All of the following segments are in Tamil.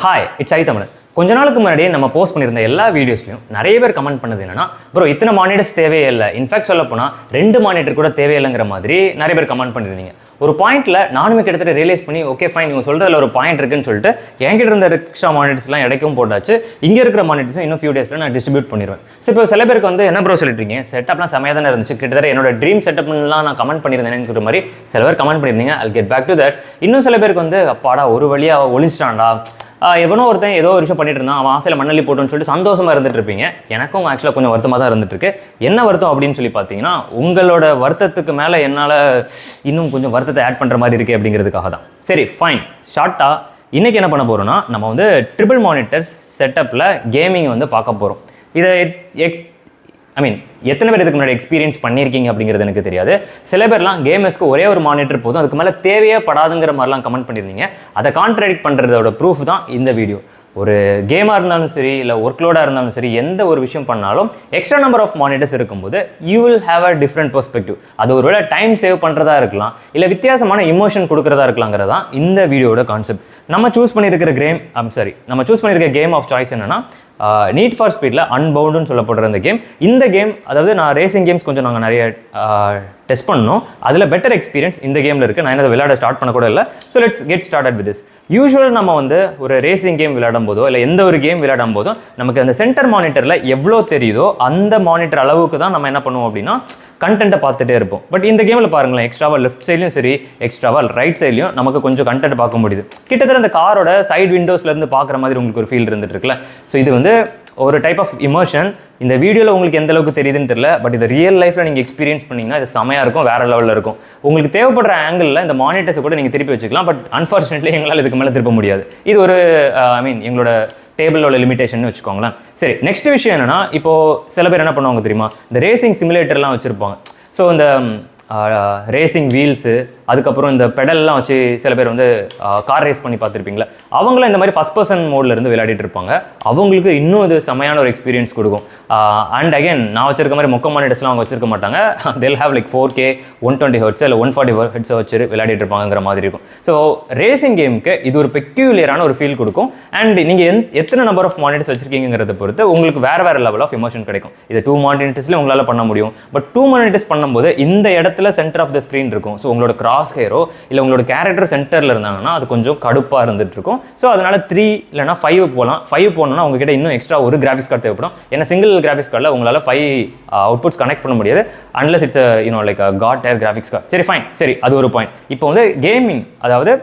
Hi it's I Tamil. கொஞ்ச நாளுக்கு முன்னாடியே நம்ம போஸ்ட் பண்ணியிருந்த எல்லா வீடியோஸ்லையும் நிறைய பேர் கமெண்ட் பண்ணது என்னன்னா, ப்ரோ இத்தனை மானிட்டர்ஸ் தேவையே இல்லை, இன்ஃபேக்ட் சொல்ல போனால் 2 மானிட்டர் கூட தேவையில்லைங்கிற மாதிரி நிறைய பேர் கமெண்ட் பண்ணியிருந்தீங்க. ஒரு பாயிண்ட்ல நானுமே கிட்டத்தட்ட ரியலைஸ் பண்ணி ஓகே ஃபைன் இவங்க சொல்றதுல ஒரு பாயிண்ட் இருக்குன்னு சொல்லிட்டு என்கிட்ட இருந்த எக்ஸ்ட்ரா மானிட்டர்ஸ்லாம் இடைக்கும் போட்டாச்சு. இங்கே இருக்கிற மானிட்டர்ஸும் இன்னும் ஃபியூ டேஸில் நான் டிஸ்ட்ரிபியூட் பண்ணிடுவேன். ஸோ இப்போ சில பேருக்கு வந்து என்ன ப்ரோ சொல்லிட்டு இருக்கீங்க, செட்டப்லாம் செமையாக தானே இருந்துச்சு, கிட்டத்தட்ட என்னோட ட்ரீம் செட்டப்லாம் நான் கமெண்ட் பண்ணியிருந்தேன்னு மாதிரி சில பேர் கமெண்ட் பண்ணியிருந்தீங்க. I'll get back to that. இன்னும் சில பேருக்கு வந்து அப்பாடா ஒரு வழியாக ஒளிச்சிட்டான்டா, எவனோ ஒருத்தன் ஏதோ ஒரு விஷயம் பண்ணிட்டு இருந்தான், அவன் ஆசையில் மண்ணள்ளி போட்டுன்னு சொல்லிட்டு சந்தோஷமாக இருந்துட்டு இருப்பீங்க. எனக்கும் ஆக்சுவலாக கொஞ்சம் வருத்தமாக தான் இருந்துட்டு இருக்கு. என்ன வருத்தம் அப்படின்னு சொல்லி பார்த்தீங்கன்னா, உங்களோட வருத்தத்துக்கு மேலே என்னால் இன்னும் கொஞ்சம் வருத்தத்தை ஆட் பண்ணுற மாதிரி இருக்குது அப்படிங்கிறதுக்காக தான். சரி ஃபைன், ஷார்ட்டாக இன்றைக்கி என்ன பண்ண போகிறோம்னா, நம்ம வந்து ட்ரிபிள் மானிட்டர்ஸ் செட்டப்பில் கேமிங் வந்து பார்க்க போகிறோம். இதை எத்தனை பேர் இதுக்கு முன்னாடி எக்ஸ்பீரியன்ஸ் பண்ணியிருக்கீங்க அப்படிங்கிறது எனக்கு தெரியாது. சில பேர்லாம் கேமர்ஸ்க்கு ஒரே ஒரு மானிட்டர் போதும், அதுக்கு மேலே தேவையே படாதுங்கிற மாதிரிலாம் கமெண்ட் பண்ணியிருந்தீங்க. அதை கான்ட்ராடிக்ட் பண்ணுறதோட ப்ரூஃப் தான் இந்த வீடியோ. ஒரு கேமாக இருந்தாலும் சரி, இல்லை ஒர்க்லோடாக இருந்தாலும் சரி, எந்த ஒரு விஷயம் பண்ணாலும் எக்ஸ்ட்ரா நம்பர் ஆஃப் மானிட்டர்ஸ் இருக்கும்போது you will have a different perspective. அது ஒருவேளை டைம் சேவ் பண்ணுறதா இருக்கலாம், இல்லை வித்தியாசமான இமோஷன் கொடுக்குறதா இருக்கலாங்கிறது தான் இந்த வீடியோட கான்செப்ட். நம்ம சூஸ் பண்ணியிருக்கிற கேம் ஆஃப் சாய்ஸ் என்னன்னா, நீட் ஃபார் ஸ்பீடில் அன்பவுண்டுன்னு சொல்லப்படுற இந்த கேம். இந்த கேம் அதாவது நான் ரேசிங் கேம்ஸ் கொஞ்சம் நாங்கள் நிறைய டெஸ்ட் பண்ணோம், அதில் பெட்டர் எக்ஸ்பீரியன்ஸ் இந்த கேமில் இருக்குது. நான் என்ன விளையாட ஸ்டார்ட் பண்ண கூட இல்லை. So let's get started with this. Usual நம்ம வந்து ஒரு ரேசிங் கேம் விளையாடும் போதோ இல்லை எந்த ஒரு கேம் விளையாடும் போதும் நமக்கு அந்த சென்டர் மானிட்டரில் எவ்வளோ தெரியுதோ அந்த மானிட்டர் அளவுக்கு தான் நம்ம என்ன பண்ணுவோம் அப்படின்னா கண்டென்ட்டை பார்த்துட்டே இருப்போம். பட் இந்த கேமில் பாருங்களேன், எக்ஸ்ட்ராவாக லெஃப்ட் சைட்லையும் சரி, எக்ஸ்ட்ராவாக ரைட் சைட்லையும் நமக்கு கொஞ்சம் கண்டென்ட் பார்க்க முடியுது. கிட்டத்தட்ட அந்த காரோட சைடு விண்டோஸ்லேருந்து பார்க்குற மாதிரி உங்களுக்கு ஒரு ஃபீல் இருந்துட்டு இருக்குல்ல. ஸோ இது வந்து ஒரு டைப் ஆஃப் இமோஷன். இந்த வீடியோவில் உங்களுக்கு எந்த அளவுக்கு தெரியுதுன்னு தெரியல, பட் இது ரியல் லைஃப்பில் நீங்கள் எக்ஸ்பீரியன்ஸ் பண்ணிங்கன்னா இது செமையாக இருக்கும், வேறு லெவலில் இருக்கும். உங்களுக்கு தேவைப்படுற ஆங்கிளில் இந்த மானிட்டர்ஸை கூட நீங்கள் திருப்பி வச்சுக்கலாம். பட் அன்ஃபார்ச்சுனேட்லி எங்களால் இதுக்கு மேலே திருப்ப முடியாது. இது ஒரு எங்களோட டேபிளோட லிமிடேஷன் வச்சுக்கோங்களேன். சரி, நெக்ஸ்ட் விஷயம் என்னன்னா, இப்போது சில பேர் என்ன பண்ணுவாங்க தெரியுமா, இந்த ரேசிங் சிமுலேட்டர்லாம் வச்சுருப்பாங்க. ஸோ இந்த ரேசிங் வீல்ஸு, அதுக்கப்புறம் இந்த பெடல்லாம் வச்சு சில பேர் வந்து கார் ரேஸ் பண்ணி பார்த்துருப்பீங்களா, அவங்களும் இந்த மாதிரி ஃபஸ்ட் பர்சன் மோடில் இருந்து விளையாடிட்டு இருப்பாங்க. அவங்களுக்கு இன்னும் இது செமையான ஒரு எக்ஸ்பீரியன்ஸ் கொடுக்கும். அண்ட் அகைன் நான் வச்சிருக்க மாதிரி மொக்க மானிட்டர்ஸ்லாம் அவங்க வச்சிருக்க மாட்டாங்க. they'll have like 4K 120 Hz இல்லை 140 Hz வச்சு விளையாடிட்டு இருப்பாங்கிற மாதிரி இருக்கும். ஸோ ரேசிங் கேமுக்கு இது ஒரு பெக்யூலியரான ஒரு ஃபீல் கொடுக்கும். அண்ட் நீங்கள் எத்தனை நம்பர் ஆஃப் மானிட்டர்ஸ் வச்சிருக்கீங்கிறத பொறுத்து உங்களுக்கு வேறு லெவல் ஆஃப் எமோஷன் கிடைக்கும். இது 2 மானிட்டர்ஸ்லேயும் உங்களால் பண்ண முடியும். பட் 2 மானிட்டர்ஸ் பண்ணும்போது இந்த இடத்துல சென்டர் ஆஃப் த ஸ்க்ரீன் இருக்கும். ஸோ உங்களோட கிராஸ் ஹேரோ இல்லை உங்களோட கேரக்டர் சென்டரில் இருந்தாங்கன்னா அது கொஞ்சம் கடுப்பாக இருந்துட்டு இருக்கும். ஸோ அதனால 3 இல்லைனா 5 போகலாம். 5 போனோம்னா உங்ககிட்ட இன்னும் எக்ஸ்ட்ரா ஒரு கிராஃபிக்ஸ் கார்டு தேவைப்படும். ஏன்னா சிங்கிள் கிராஃபிக்ஸ் கார்டில் உங்களால் 5 அவுட்புட்ஸ் கனெக்ட் பண்ண முடியாது unless it's like god tier graphics card. சரி ஃபைன், சரி அது ஒரு பாயிண்ட். இப்போ வந்து கேமிங், அதாவது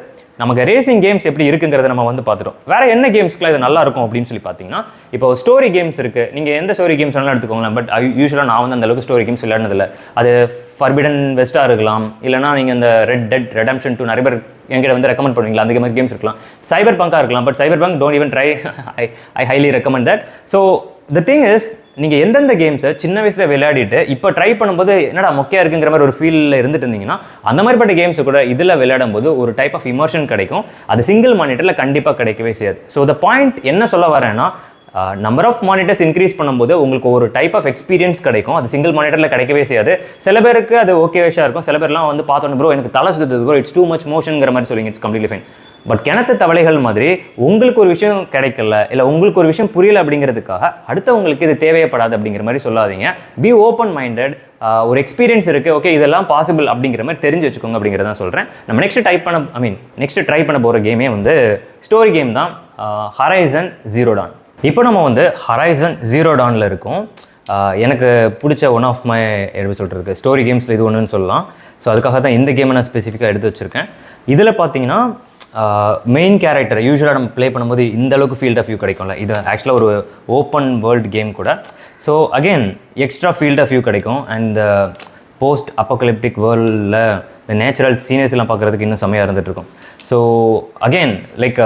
நமக்கு ரேசிங் கேம்ஸ் எப்படி இருக்குங்கிறத நம்ம வந்து பார்த்துட்டோம். வேறு என்ன கேம்ஸ்க்குலாம் இது நல்லா இருக்கும் அப்படின்னு சொல்லி பார்த்தீங்கன்னா, இப்போ ஸ்டோரி கேம்ஸ் இருக்குது. நீங்கள் எந்த ஸ்டோரி கேம்ஸ் வேணாலும் எடுத்துக்கோங்களேன். பட் யூஸ்வலாக நான் வந்து அந்தளவுக்கு ஸ்டோரி கேம்ஸ் விளையாடுனதில்லை. அது ஃபர்பிடன் வெஸ்ட்டாக இருக்கலாம், இல்லைனா நீங்கள் இந்த ரெட் டெட் ரெடம்ஷன் 2 நிறைய பேர் என்கிட்ட வந்து ரெக்கமெண்ட் பண்ணுவீங்களா, அந்த மாதிரி கேம்ஸ் இருக்கலாம். சைபர் பங்காக இருக்கலாம். But Cyberpunk don't even try, I highly recommend that. So the thing is, நீங்கள் எந்தெந்த கேம்ஸை சின்ன வயசில் விளையாடிட்டு இப்போ ட்ரை பண்ணும்போது என்னடா மொக்கையாக இருக்குங்கிற மாதிரி ஒரு ஃபீலில் இருந்துட்டு இருந்தீங்கன்னா, அந்த மாதிரிப்பட்ட கேம்ஸை கூட இதில் விளையாடும் போது ஒரு டைப் ஆஃப் இமோஷன் கிடைக்கும். அது சிங்கிள் மானிட்டரில் கண்டிப்பாக கிடைக்கவே செய்யாது. ஸோ த பாயிண்ட் என்ன சொல்ல வரேன்னா, நம்பர் ஆஃப் மானிட்டர்ஸ் இன்க்ரீஸ் பண்ணும்போது உங்களுக்கு ஒரு டைப் ஆஃப் எக்ஸ்பீரியன்ஸ் கிடைக்கும். அது சிங்கிள் மானிட்டரில் கிடைக்கவே செய்யாது. சில பேருக்கு அது ஓகேவேஷாக இருக்கும். சில பேர்லாம் வந்து பார்த்தோன்னு ப்ரோ எனக்கு தலை சுற்றுது ப்ரோ, இட்ஸ் டூ மச் மோஷனுங்கிற மாதிரி சொல்லுங்க. It's completely fine. பட் கிணத்து தவளைகள் மாதிரி உங்களுக்கு ஒரு விஷயம் கிடைக்கல, இல்லை உங்களுக்கு ஒரு விஷயம் புரியல அப்படிங்கிறதுக்காக அடுத்தவங்களுக்கு இது தேவைப்படாது அப்படிங்கிற மாதிரி சொல்லாதீங்க. Be open minded. ஒரு எக்ஸ்பீரியன்ஸ் இருக்குது, ஓகே இதெல்லாம் பாசிபிள் அப்படிங்கிற மாதிரி தெரிஞ்சு வச்சுக்கோங்க அப்படிங்கிறத தான் சொல்கிறேன். நம்ம நெக்ஸ்ட் ட்ரை பண்ண போகிற கேமே வந்து ஸ்டோரி கேம் தான், ஹரைசன் ஜீரோ டான். இப்போ நம்ம வந்து ஹரைசன் ஜீரோ டானில் இருக்கோம். எனக்கு பிடிச்ச ஒன் ஆஃப் மை எப்படி சொல்கிறதுக்கு ஸ்டோரி கேம்ஸில் இது ஒன்றுன்னு சொல்லலாம். ஸோ அதுக்காக தான் இந்த கேமை நான் ஸ்பெசிஃபிக்காக எடுத்து வச்சுருக்கேன். இதில் பார்த்தீங்கன்னா மெயின் கேரக்டர் யூஸ்வலாக நம்ம ப்ளே பண்ணும்போது இந்த அளவுக்கு ஃபீல்ட் ஆஃப் வியூ கிடைக்கும்ல. இது ஆக்சுவலாக ஒரு ஓப்பன் வேர்ல்டு கேம் கூட. So again extra field of view கிடைக்கும். அண்ட் போஸ்ட் அப்போகலிப்டிக் வேர்ல்டில் இந்த நேச்சுரல் சீனரிஸ்லாம் பார்க்குறதுக்கு இன்னும் செமையாக இருந்துகிட்ருக்கும். ஸோ அகெயின் லைக்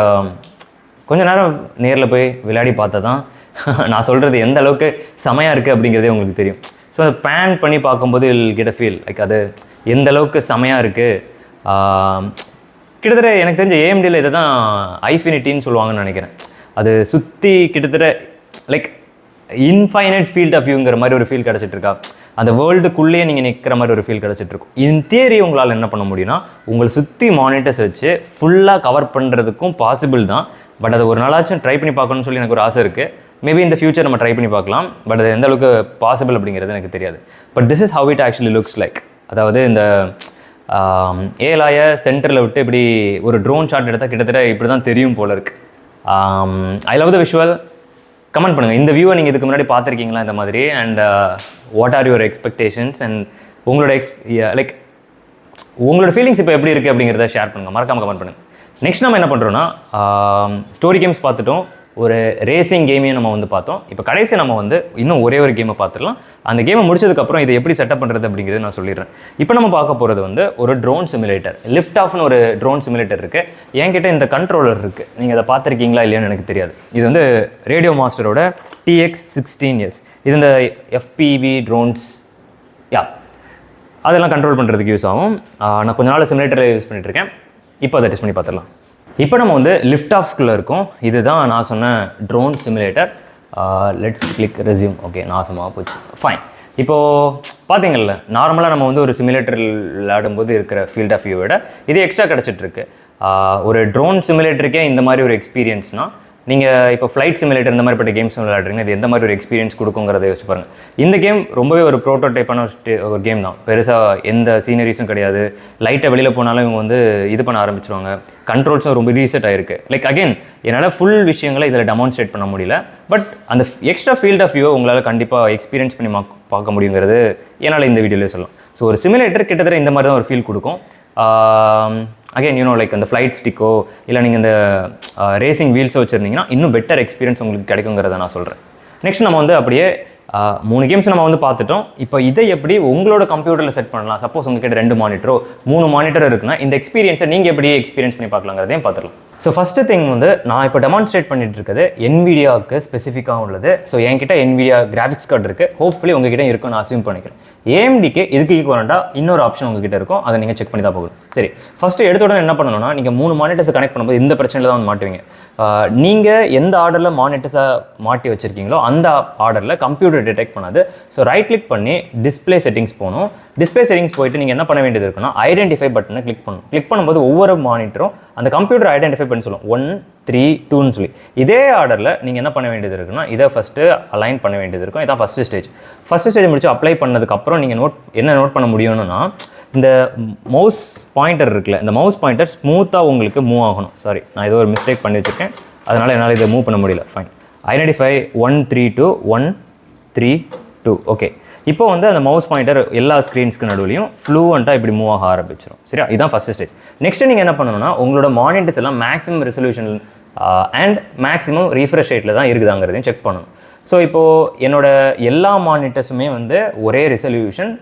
கொஞ்சம் நேரம் நேரில் போய் விளையாடி பார்த்தா தான் நான் சொல்கிறது எந்த அளவுக்கு செமையாக இருக்குது அப்படிங்கிறதே உங்களுக்கு தெரியும். ஸோ அதை பேன் பண்ணி பார்க்கும்போது இல் கெட் அ ஃபீல் லைக் அது எந்த அளவுக்கு செமையாக இருக்குது. கிட்டத்தட்ட எனக்கு தெரிஞ்ச ஏஎம்டியில் இதை தான் ஐஃபினிட்டின்னு சொல்லுவாங்கன்னு நினைக்கிறேன். அது சுற்றி கிட்டத்தட்ட லைக் இன்ஃபைனைட் ஃபீல்ட் ஆஃப் வியூங்கிற மாதிரி ஒரு ஃபீல் கிடச்சிட்ருக்கா. அந்த வேர்ல்டுக்குள்ளேயே நீங்கள் நிற்கிற மாதிரி ஒரு ஃபீல் கிடச்சிட்ருக்கும். இன் தியரி உங்களால் என்ன பண்ண முடியும்னா, உங்களை சுற்றி மானிட்டர்ஸ் வச்சு ஃபுல்லாக கவர் பண்ணுறதுக்கும் பாசிபிள் தான். பட் அது ஒரு நாளாச்சும் ட்ரை பண்ணி பார்க்கணும்னு சொல்லி எனக்கு ஒரு ஆசை இருக்குது. மேபி இந்த ஃபியூச்சர் நம்ம ட்ரை பண்ணி பார்க்கலாம். பட் அது எந்த அளவுக்கு பாசிபிள் அப்படிங்கிறது எனக்கு தெரியாது. But this is how it actually looks like. அதாவது இந்த ஏலாயை சென்டரில் விட்டு இப்படி ஒரு ட்ரோன் ஷாட் எடுத்தால் கிட்டத்தட்ட இப்படி தான் தெரியும் போல இருக்குது. I love the visual. Comment பண்ணுங்கள், இந்த வியூவை நீங்கள் இதுக்கு முன்னாடி பார்த்துருக்கீங்களா இந்த மாதிரி, and what are your expectations and உங்களோட லைக் உங்களோட ஃபீலிங்ஸ் இப்போ எப்படி இருக்குது அப்படிங்கிறத ஷேர் பண்ணுங்கள், மறக்காமல் கமெண்ட் பண்ணுங்கள். நெக்ஸ்ட் நம்ம என்ன பண்ணுறோன்னா ஸ்டோரி கேம்ஸ் பார்த்துட்டோம், ஒரு ரேசிங் கேமையும் நம்ம வந்து பார்த்தோம். இப்போ கடைசி நம்ம வந்து இன்னும் ஒரே ஒரு கேமை பார்த்துடலாம். அந்த கேமை முடிச்சதுக்கப்புறம் இதை எப்படி செட்டப் பண்ணுறது அப்படிங்கிறது நான் சொல்லிடுறேன். இப்போ நம்ம பார்க்க போகிறது வந்து ஒரு ட்ரோன் சிமுலேட்டர், லிஃப்ட் ஆஃப்னு ஒரு ட்ரோன் சிமுலேட்டர் இருக்குது. என்கிட்ட இந்த கண்ட்ரோலர் இருக்குது, நீங்கள் அதை பார்த்துருக்கீங்களா இல்லையான்னு எனக்கு தெரியாது. இது வந்து ரேடியோ மாஸ்டரோட TX16S. இது இந்த FPV ட்ரோன்ஸ் அதெல்லாம் கண்ட்ரோல் பண்ணுறதுக்கு யூஸ் ஆகும். நான் கொஞ்ச நாள் சிமுலேட்டரில் யூஸ் பண்ணிகிட்ருக்கேன். இப்போ அதை டெஸ்ட் பண்ணி பார்த்துடலாம். இப்போ நம்ம வந்து லிஃப்ட் ஆஃப்குள்ளே இருக்கோம். இதுதான் நான் சொன்ன drone simulator. Let's click resume. Okay, நாசமாக போச்சு. ஃபைன். இப்போது பார்த்தீங்கல்ல, நார்மலாக நம்ம வந்து ஒரு சிமுலேட்டர் விளையாடும்போது இருக்கிற ஃபீல்ட் ஆஃப் வியூவோட இது எக்ஸ்ட்ரா கிடச்சிட்ருக்கு. ஒரு ட்ரோன் சிமுலேட்டருக்கே இந்த மாதிரி ஒரு எக்ஸ்பீரியன்ஸ்னால், நீங்கள் இப்போ ஃப்ளைட் சிமுலேட்டர் இந்த மாதிரிப்பட்ட கேம்ஸ் விளையாடுறீங்க, இது எந்த மாதிரி ஒரு எக்ஸ்பீரியன்ஸ் கொடுக்குங்கிறத யோசிச்சு பாருங்கள். இந்த கேம் ரொம்பவே ஒரு ப்ரோட்டோடைப்பான ஒரு கேம் தான். பெருசாக எந்த சீனரிஸும் கிடையாது. லைட்டை வெளியில் போனாலும் இவங்க வந்து இது பண்ண ஆரம்பிச்சிருவாங்க. கண்ட்ரோல்ஸும் ரொம்ப ரீசெட் ஆகிருக்கு. லைக் அகெயின் என்னால் ஃபுல் விஷயங்களை இதில் டெமான்ஸ்ட்ரேட் பண்ண முடியல. பட் அந்த எக்ஸ்ட்ரா ஃபீல்ட் ஆஃப் வியூ உங்களால் கண்டிப்பாக எக்ஸ்பீரியன்ஸ் பண்ணி பார்க்க முடியுங்கிறது என்னால் இந்த வீடியோவில் சொல்லலாம். ஸோ ஒரு சிமுலேட்டர் கிட்டத்தட்ட இந்த மாதிரி தான் ஒரு ஃபீல் கொடுக்கும். அகைன் லைக் அந்த ஃப்ளைட் ஸ்டிக்கோ இல்லை நீங்கள் இந்த ரேசிங் வீல்ஸோ வச்சுருந்தீங்கன்னா இன்னும் பெட்டர் எக்ஸ்பீரியன்ஸ் உங்களுக்கு கிடைக்குங்கிறத நான் சொல்கிறேன். நெக்ஸ்ட் நம்ம வந்து அப்படியே 3 கேம்ஸ் நம்ம வந்து பார்த்துட்டோம். இப்போ இதை எப்படி உங்களோட கம்ப்யூட்டரில் செட் பண்ணலாம்? சப்போஸ் உங்ககிட்ட 2 மானிட்டரோ 3 மானிட்டர் இருக்குன்னா இந்த எக்ஸ்பீரியன்ஸை நீங்கள் எப்படி எக்ஸ்பீரியன்ஸ் பண்ணி பார்க்கலாங்கிறதையும் பார்த்துக்கலாம். ஸோ ஃபஸ்ட்டு திங் வந்து நான் இப்போ டெமான்ஸ்ட்ரேட் பண்ணிட்டு இருக்குது NVIDIAவுக்கு ஸ்பெசிஃபிக்காக உள்ளது. ஸோ என்கிட்ட NVIDIA கிராஃபிக்ஸ் கார்டு இருக்குது. ஹோப்ஃபுல்லி உங்ககிட்ட இருக்கும்னு நான் அசியூம் பண்ணிக்கிறேன். AMDக்கு இதுக்கு ஈக்குவலண்டாக இன்னொரு ஆப்ஷன் உங்ககிட்ட இருக்கும், அதை நீங்கள் செக் பண்ணி தான் போகணும். சரி, ஃபஸ்ட்டு எடுத்தோட என்ன பண்ணணும்னா, நீங்கள் 3 மானிட்டர்ஸை கனெக்ட் பண்ணும்போது இந்த பிரச்சனையில் தான் வந்து மாட்டுவீங்க. நீங்கள் எந்த ஆர்டரில் மானிட்டர்ஸை மாட்டி வச்சுருக்கீங்களோ அந்த ஆர்டரில் கம்ப்யூட்டர் டிடெக்ட் பண்ணாது. ஸோ ரைட் கிளிக் பண்ணி டிஸ்பிளே செட்டிங்ஸ் போகணும். டிஸ்பிளே செட்டிங்ஸ் போயிட்டு நீங்கள் என்ன பண்ண வேண்டியது இருக்குன்னா, ஐடென்டிஃபை பட்டனை கிளிக் பண்ணணும். கிளிக் பண்ணும்போது ஒவ்வொரு மானிட்டரும் அந்த கம்ப்யூட்டர் ஐடென்டிஃபை பண்ணி சொல்லும் 1, 3, 2ன்னு சொல்லி. இதே ஆர்டரில் நீங்கள் என்ன பண்ண வேண்டியது இருக்குன்னா, இதை ஃபஸ்ட்டு அலைன் பண்ண வேண்டியது இருக்கும். இதான் ஃபஸ்ட்டு ஸ்டேஜ். ஃபஸ்ட்டு ஸ்டேஜ் முடிச்சு அப்ளை பண்ணதுக்கப்புறம் நீங்கள் என்ன நோட் பண்ண முடியணும்னா, இந்த மவுஸ் பாயிண்டர் இருக்குல்ல, இந்த மவுஸ் பாயிண்டர் ஸ்மூத்தாக உங்களுக்கு மூவ் ஆகணும். சாரி, நான் ஏதோ ஒரு மிஸ்டேக் பண்ணி வச்சுருக்கேன், அதனால் என்னால் இதை மூவ் பண்ண முடியல. ஃபைன். ஐடென்டிஃபை 1, 3, 2, 1, 3, 2. ஓகே, இப்போ வந்து அந்த மவுஸ் பாயிண்டர் எல்லா ஸ்க்ரீன்ஸ்க்கு நடுவுலையும் ஃப்ளூவெண்ட்டாக இப்படி மூவ் ஆக ஆரம்பிச்சிடும். சரியா, இதுதான் ஃபஸ்ட்டு ஸ்டேஜ். நெக்ஸ்ட்டு நீங்கள் என்ன பண்ணணும்னா, உங்களோட மானிட்டர்ஸ் எல்லாம் maximum resolution and maximum refresh ரேட்டில் தான் இருக்குதாங்கிறதையும் செக் பண்ணணும். ஸோ இப்போது என்னோட எல்லா மானிட்டர்ஸுமே வந்து ஒரே ரெசல்யூஷன்,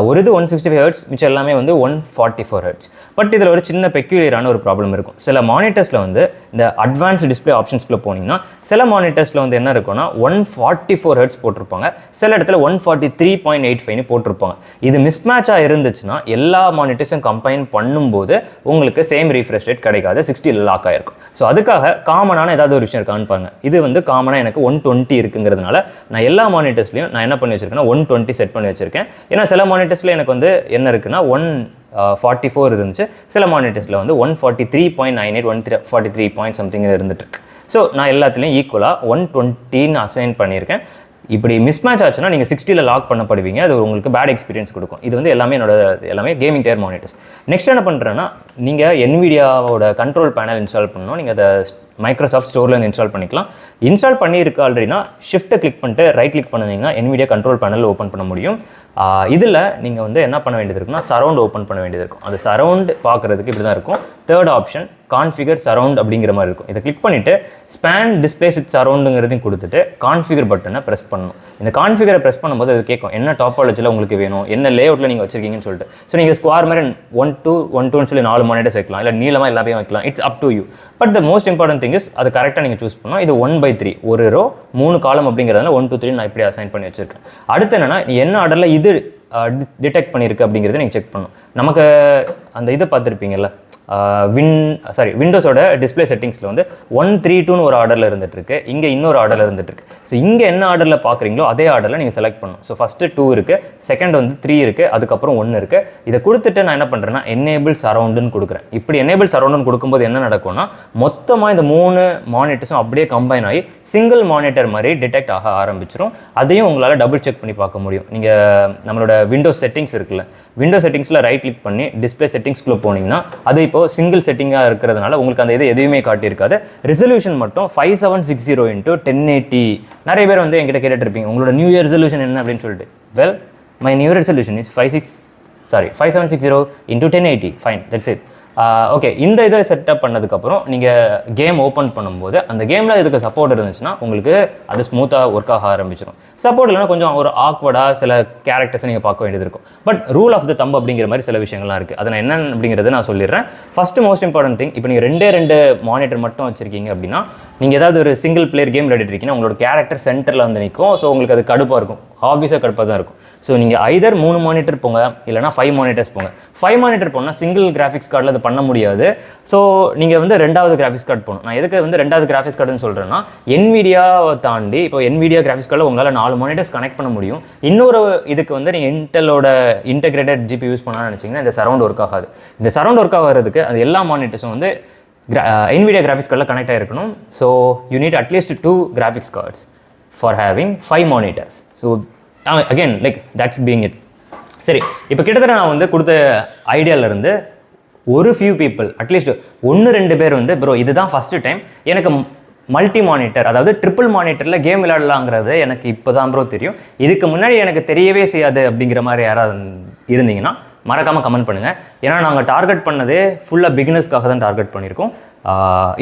ஒரு இது 165 Hz, மிச்சம் எல்லாமே வந்து 144 Hz. பட் இதில் ஒரு சின்ன பெக்யூலியரான ஒரு ப்ராப்ளம் இருக்கும். சில மானிட்டர்ஸில் வந்து இந்த அட்வான்ஸ் டிஸ்பிளே ஆப்ஷன்ஸ்குள்ளே போனீங்கன்னா சில மானிட்டர்ஸில் வந்து என்ன இருக்குன்னா 144 Hz போட்டிருப்பாங்க, சில இடத்துல 143.85 போட்டிருப்பாங்க. இது மிஸ்மேட்சாக இருந்துச்சுன்னா எல்லா மானிட்டர்ஸும் கம்பைன் பண்ணும்போது உங்களுக்கு சேம் ரீஃப்ரெஷ் ரேட் கிடைக்காது, 60 லாக் ஆகிருக்கும். ஸோ அதுக்காக காமனான ஏதாவது ஒரு விஷயம் இருக்கான்னு பாருங்கள். இது வந்து காமனாக எனக்கு 120 இருக்குங்கிறதுனால நான் எல்லா மானிட்டர்ஸ்லையும் நான் என்ன பண்ணி வச்சிருக்கேன்னா 120 செட் பண்ணி வச்சிருக்கேன். ஏன்னா சில மானிட்டர்ஸில் எனக்கு வந்து என்ன இருக்குன்னா 144 இருந்துச்சு, சில மானிட்டர்ஸில் வந்து 143.98, 143 பாயிண்ட் சம்திங் இருந்துட்டுருக்கு. ஸோ நான் எல்லாத்துலேயும் ஈக்குவலாக 120ன்னு அசைன் பண்ணியிருக்கேன். இப்படி மிஸ்மேட்ச் ஆச்சுன்னா நீங்கள் 60ல் லாக் பண்ணப்படுவீங்க, அது உங்களுக்கு பேட் எக்ஸ்பீரியன்ஸ் கொடுக்கும். இது வந்து எல்லாமே கேமிங் டயர் மானிட்டர்ஸ். நெக்ஸ்ட் என்ன பண்ணுறேன்னா, நீங்கள் NVIDIAவோட கண்ட்ரோல் பேனல் இன்ஸ்டால் பண்ணணும். நீங்கள் அதை மைக்ரோசாஃப்ட் ஸ்டோர்லேருந்து இன்ஸ்டால் பண்ணிக்கலாம். இன்ஸ்டால் பண்ணியிருக்கு ஆல்ரெடினா ஷிஃப்ட்டை கிளிக் பண்ணிட்டு ரைட் கிளிக் பண்ணிங்கன்னா NVIDIA கண்ட்ரோல் பேனல் ஓப்பன் பண்ண முடியும். இதில் நீங்கள் வந்து என்ன பண்ண வேண்டியது இருக்குன்னா, சரவுண்ட் ஓப்பன் பண்ண வேண்டியது இருக்கும். அது சரவுண்ட் பார்க்குறதுக்கு இப்படி தான் இருக்கும். தேர்ட் ஆப்ஷன் கான்ஃபிகர் சரவுண்ட் அப்படிங்கிற மாதிரி இருக்கும். இதை கிளிக் பண்ணிவிட்டு ஸ்பேன் டிஸ்பிளே வித் சரவுண்டுங்கிறதையும் கொடுத்துட்டு கான்ஃபிகர் பட்டனை ப்ரெஸ் பண்ணணும். இந்த கான்ஃபிகரை ப்ரெஸ் பண்ணும்போது அது கேட்கும் என்ன டாப்பாலஜியில் உங்களுக்கு வேணும், என்ன லேஅவுட்டில் நீங்கள் வச்சிருக்கீங்கன்னு சொல்லிட்டு. ஸோ நீங்கள் ஸ்கொயர் மாதிரி 1-2-1-2ன்னு சொல்லி 4 மானிட்டர்ஸ் வைக்கலாம், இல்லை நீளமாக எல்லாமே வைக்கலாம். It's up to you. But the most important thing is அது கரெக்டாக நீங்கள் சூஸ் பண்ணணும். இது 1/3 ஒரு ரோ 3 காலம் அப்படிங்கிறதுனால 1, 2, 3 நான் இப்படி அசைன் பண்ணி வச்சிருக்கேன். அடுத்து என்னன்னா, நீ என்ன ஆர்டரில் இது டிடெக்ட் பண்ணியிருக்கு அப்படிங்கிறத நீங்கள் செக் பண்ணணும். நமக்கு அந்த இதை பார்த்துருப்பீங்கல்ல, விண்டோஸோட டிஸ்பிளே செட்டிங்ஸில் வந்து 132ன்னு ஒரு ஆர்டரில் இருந்துகிட்ருக்கு, இங்கே இன்னொரு ஆர்டரில் இருந்துகிட்ருக்கு. ஸோ இங்கே என்ன ஆர்டரில் பார்க்குறீங்களோ அதே ஆர்டரில் நீங்கள் செலக்ட் பண்ணணும். ஸோ ஃபஸ்ட்டு 2 இருக்குது, செகண்ட் வந்து 3 இருக்குது, அதுக்கப்புறம் 1 இருக்குது. இதை கொடுத்துட்டு நான் என்ன பண்ணுறேன்னா எனேபிள் சரவுண்டுன்னு கொடுக்குறேன். இப்படி எனேபிள் சரவுண்டுன்னு கொடுக்கும்போது என்ன நடக்கும்னா மொத்தமாக இந்த 3 மானிட்டர்ஸும் அப்படியே கம்பைன் ஆகி சிங்கிள் மானிட்டர் மாதிரி டிடெக்ட் ஆக ஆரம்பிச்சிடும். அதையும் உங்களால் டபுள் செக் பண்ணி பார்க்க முடியும். நீங்கள் நம்மளோட விண்டோஸ் செட்டிங்ஸ் இருக்குல்ல, விண்டோஸ் செட்டிங்ஸில் ரைட் கிளிக் பண்ணி டிஸ்பிளே செட்டிங்ஸ்குள்ளே போனீங்கன்னா அது இப்போ சிங்கிள் செட்டிங்காக இருக்கிறதுனால உங்களுக்கு அந்த இது எதுவுமே காட்டியிருக்காது. ரிசல்யூஷன் மட்டும் 5760x1080. நிறைய பேர் வந்து என்கிட்ட கேட்டுட்டு இருப்பீங்க உங்களோட நியூ இயர் ரெசல்யூஷன் என்ன அப்படின்னு சொல்லிட்டு. Well, my new year resolution is 5760x1080. Fine, that's it. Okay, இந்த இதை செட்டப் பண்ணதுக்கப்புறம் நீங்கள் கேம் ஓப்பன் பண்ணும்போது அந்த கேமில் இதுக்கு சப்போர்ட் இருந்துச்சுன்னா உங்களுக்கு அது ஸ்மூத்தாக ஒர்க் ஆக ஆரம்பிச்சிடும். சப்போர்ட் இல்லைனா கொஞ்சம் ஒரு ஆக்வர்டாக சில கேரக்டர்ஸை நீங்கள் பார்க்க வேண்டியது இருக்கும். But rule of the thumb அப்படிங்கிற மாதிரி சில விஷயங்கள்லாம் இருக்குது. அதை நான் என்னென்னு அப்படிங்கிறத நான் சொல்லிடுறேன். ஃபஸ்ட்டு மோஸ்ட் இம்பார்ட்டன்ட் திங், இப்போ நீங்கள் 2 மானிட்டர் மட்டும் வச்சுருக்கீங்க அப்படின்னா நீங்கள் ஏதாவது ஒரு சிங்கிள் பிளேயர் கேம் விளையாடிருக்கீங்கன்னா உங்களோட கேரக்டர் சென்டரில் வந்து நிற்கும். ஸோ உங்களுக்கு அது கடுப்பாக இருக்கும், ஆப்வியஸாக கடுப்பாக தான் இருக்கும். ஸோ நீங்கள் ஐதர் 3 மானிட்டர் போங்க, இல்லைனா 5 மானிட்டர்ஸ் போங்க. 5 மானிட்டர் போனால் சிங்கிள் கிராஃபிக்ஸ் கார்டில் அது பண்ண முடியாது. ஸோ நீங்கள் வந்து 2வது கிராஃபிக்ஸ் கார்டு போகணும். நான் எதுக்கு வந்து 2வது கிராஃபிக்ஸ் கார்டுன்னு சொல்கிறேன்னா, NVIDIAவை தாண்டி இப்போ NVIDIA கிராஃபிக்ஸ் கார்டில் உங்களால் 4 மானிட்டர்ஸ் கனெக்ட் பண்ண முடியும். இன்னொரு இதுக்கு வந்து நீங்கள் இன்டெலோட இன்டெகிரேட்டட் GPU யூஸ் பண்ணான்னு நினச்சிங்கன்னா இந்த சரௌண்ட் ஒர்க் ஆகாது. இந்த சரௌண்ட் ஒர்க் ஆகிறதுக்கு அது எல்லா மானிட்டர்ஸும் வந்து NVIDIA கிராஃபிக்ஸ் கார்டில் கனெக்ட் ஆகிருக்கணும். So you need at least 2 graphics cards for having 5 monitors. So again like that's being it. சரி, இப்போ கிட்டத்தட்ட நான் வந்து கொடுத்த ஐடியாவிலேருந்து ஒரு ஃபியூ பீப்புள் அட்லீஸ்ட் 1-2 பேர் வந்து ப்ரோ இதுதான் ஃபஸ்ட்டு டைம் எனக்கு மல்டி மானிட்டர், அதாவது ட்ரிபிள் மானிட்டரில் கேம் விளையாடலாங்கிறது எனக்கு இப்போ தான் ப்ரோ தெரியும், இதுக்கு முன்னாடி எனக்கு தெரியவே செய்யாது அப்படிங்கிற மாதிரி யாராவது இருந்தீங்கன்னா மறக்காமல் கமெண்ட் பண்ணுங்கள். ஏன்னா நாங்கள் டார்கெட் பண்ணதே ஃபுல்லாக பிகினர்ஸ்க்காக தான் டார்கெட் பண்ணியிருக்கோம்.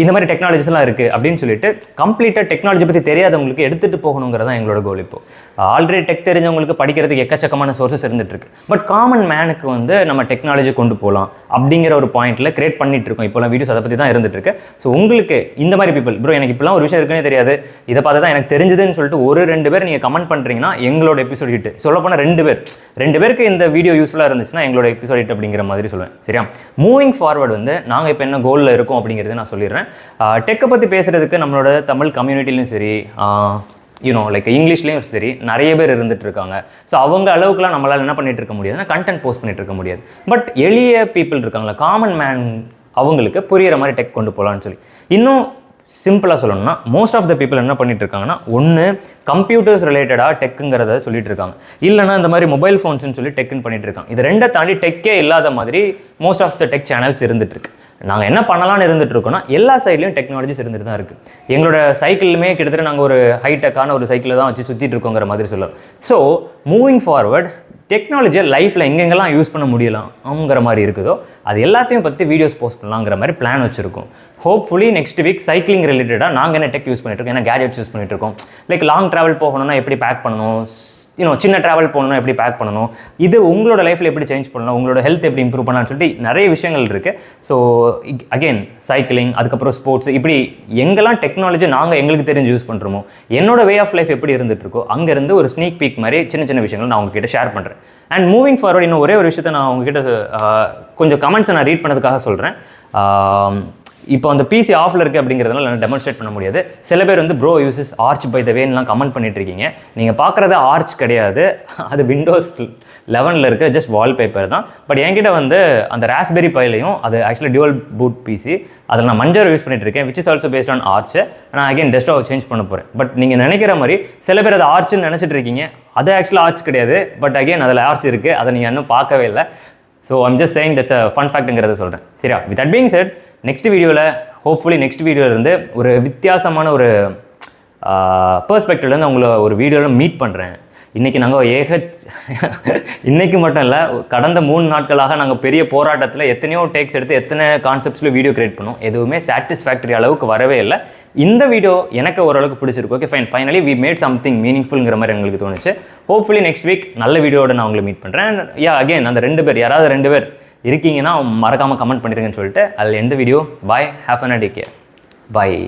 இந்த மாதிரி டெக்னாலஜிஸ்லாம் இருக்குது அப்படின்னு சொல்லிட்டு கம்ப்ளீட்டாக டெக்னாலஜி பற்றி தெரியாதவங்களுக்கு எடுத்துகிட்டு போகணுங்கிறது தான் எங்களோட கோல். இப்போ ஆல்ரெடி டெக் தெரிஞ்சவங்களுக்கு படிக்கிறதுக்கு எக்கச்சக்கமான சோர்சஸ் இருந்துகிட்ருக்கு. பட் காமன் மேனுக்கு வந்து நம்ம டெக்னாலஜி கொண்டு போகலாம் அப்படிங்கிற ஒரு பாயிண்ட்டில் கிரியேட் பண்ணிட்டு இருக்கோம். இப்போலாம் வீடியோஸ் அதை பற்றி தான் இருந்துகிட்ருக்கு. ஸோ உங்களுக்கு இந்த மாதிரி பீப்புள் ப்ரோ எனக்கு இப்போலாம் ஒரு விஷயம் இருக்குன்னே தெரியாது, இதை பார்த்து தான் எனக்கு தெரிஞ்சதுன்னு சொல்லிட்டு 1-2 பேர் நீங்கள் கமெண்ட் பண்ணுறீங்கன்னா எங்களோட எபிசோட் ஹிட். சொல்லப்போனால் 2 பேருக்கு இந்த வீடியோ யூஸ்ஃபுல்லாக இருந்துச்சுன்னா எங்களோட எபிசோட் ஹிட் அப்படிங்கிற மாதிரி சொல்லுவேன். சரியா, மூவிங் ஃபார்வர்டு வந்து நாங்கள் இப்போ என்ன கோலில் இருக்கோம் அப்படிங்கிறது நான் சொல்லிடுறேன். டெக்கை பற்றி பேசுகிறதுக்கு நம்மளோட தமிழ் கம்யூனிட்டிலையும் சரி, லைக் இங்கிலீஷ்லேயும் சரி நிறைய பேர் இருந்துட்டு இருக்காங்க. ஸோ அவங்க அளவுக்குலாம் நம்மளால் என்ன பண்ணிட்டு இருக்க முடியாதுன்னா கண்டென்ட் போஸ்ட் பண்ணிட்டு இருக்க முடியாது. பட் எளிய பீப்புள் இருக்காங்களா, காமன் மேன், அவங்களுக்கு புரிகிற மாதிரி டெக் கொண்டு போகலான்னு சொல்லி இன்னும் சிம்பிளாக சொல்லணும்னா மோஸ்ட் ஆஃப் த பீப்புள் என்ன பண்ணிட்டு இருக்காங்கன்னா, ஒன்று கம்ப்யூட்டர்ஸ் ரிலேட்டடாக டெக்குங்கிறத சொல்லிட்டு இருக்காங்க, இல்லைனா இந்த மாதிரி மொபைல் ஃபோன்ஸ்னு சொல்லி டெக்குன்னு பண்ணிட்டு இருக்காங்க. இது 2 தாண்டி டெக்கே இல்லாத மாதிரி most of the tech channels இருந்துட்டு இருக்கு. நாங்கள் என்ன பண்ணலான்னு இருந்துட்டு இருக்கோம்னா எல்லா சைட்லையும் டெக்னாலஜிஸ் இருந்துட்டு தான் இருக்குது. எங்களோட சைக்கிளுமே கிட்டத்தட்ட நாங்கள் ஒரு ஹைடெக்கான ஒரு சைக்கிளை தான் வச்சு சுற்றிட்டு இருக்கோங்கிற மாதிரி சொல்லலாம். ஸோ மூவிங் ஃபார்வர்ட் டெக்னாலஜியை லைஃப்பில் எங்கெங்கெல்லாம் யூஸ் பண்ண முடியலாம்ங்கிற மாதிரி இருக்குதோ அது எல்லாத்தையும் பற்றி வீடியோஸ் போஸ்ட் பண்ணலாங்கிற மாதிரி பிளான் வச்சுருக்கோம். ஹோப்ஃபுல்லி நெக்ஸ்ட் வீக் சைக்கிளிங் ரிலேட்டடாக நாங்கள் என்ன டெக் யூஸ் பண்ணிட்டு இருக்கோம், என்ன கேஜெட்ஸ் யூஸ் பண்ணிட்டு இருக்கோம், லைக் லாங் ட்ராவல் போகணும்னா எப்படி பேக் பண்ணணும், சின்ன ட்ராவல் போகணும்னா எப்படி பேக் பண்ணணும், இது உங்களோட லைஃப்பில் எப்படி சேஞ்ச் பண்ணணும், உங்களோட ஹெல்த் எப்படி இம்ப்ரூவ் பண்ணலாம்னு சொல்லிட்டு நிறைய விஷயங்கள் இருக்குது. ஸோ அகெயின் சைக்கிளிங், அதுக்கப்புறம் ஸ்போர்ட்ஸ், இப்படி எங்கெல்லாம் டெக்னாலஜி நாங்கள் எங்களுக்கு தெரிஞ்சு யூஸ் பண்ணுறோமோ, என்னோட வே ஆஃப் லைஃப் எப்படி இருந்துட்டு இருக்கோ அங்கேருந்து ஒரு ஸ்னீக் பீக் மாதிரி சின்ன விஷயங்கள் நான் உங்ககிட்ட ஷேர் பண்ணுறேன். அண்ட் மூவிங் ஃபார்வர்ட் இன்னும் ஒரே ஒரு விஷயத்தை நான் உங்ககிட்ட கொஞ்சம் கமெண்ட்ஸை நான் ரீட் பண்ணதுக்காக சொல்கிறேன். இப்போ அந்த பிசி ஆஃபில் இருக்குது அப்படிங்கிறதுனால நான் டெமான்ஸ்ட்ரேட் பண்ண முடியாது. சில பேர் வந்து bro uses Arch by the வேன்லாம் கமெண்ட் பண்ணிட்டு இருக்கீங்க. நீங்கள் பார்க்குறது ஆர்ச் கிடையாது, அது விண்டோஸ் 11 இருக்கிற ஜஸ்ட் வால்பேப்பர் தான். பட் என்கிட்ட வந்து அந்த ராஸ்பெரி பைலையும் அது ஆக்சுவலி டியூவல் பூட் பிசி, அதில் நான் மஞ்சள் யூஸ் பண்ணிட்டு இருக்கேன், which is also based on arch. நான் அகைன் டெஸ்க்டாப் சேஞ்ச் பண்ண போகிறேன். பட் நீங்கள் நினைக்கிற மாதிரி சில பேர் அதை ஆர்ச்சுன்னு நினச்சிட்டு இருக்கீங்க, அது ஆக்சுவலாக ஆர்ச் கிடையாது. பட் அகைன் அதில் ஆர்ச் இருக்குது, அதை நீங்கள் இன்னும் பார்க்கவே இல்லை. So I'm just saying that's a fun ஃபேக்ட்டுங்கிறத சொல்கிறேன். சரியா, with that being set next வீடியோவில் ஹோப்ஃபுல்லி நெக்ஸ்ட் வீடியோவிலேருந்து ஒரு வித்தியாசமான ஒரு பெர்ஸ்பெக்டிவ்லேருந்து உங்களை ஒரு வீடியோவில் மீட் பண்ணுறேன். இன்றைக்கி நாங்கள் இன்றைக்கி மட்டும் இல்லை, கடந்த 3 நாட்களாக நாங்கள் பெரிய போராட்டத்தில் எத்தனையோ டேக்ஸ் எடுத்து எத்தனை கான்செப்ட்ஸில் வீடியோ கிரியேட் பண்ணோம், எதுவுமே சாட்டிஸ்ஃபேக்டரி அளவுக்கு வரவே இல்லை. இந்த வீடியோ எனக்கு ஓரளவுக்கு பிடிச்சிருக்கு. Okay fine, finally we made something மீனிங்ஃபுல்ங்கிற மாதிரி எங்களுக்கு தோணுச்சு. ஹோப்ஃபுல்லி நெக்ஸ்ட் வீக் நல்ல வீடியோட நான் உங்களை மீட் பண்ணுறேன். அகைன் அந்த 2 பேர் யாராவது 2 பேர் இருக்கீங்கன்னா மறக்காமல் கமெண்ட் பண்ணிடுங்கன்னு சொல்லிட்டு அதில் எந்த video bye, have a nice day, bye.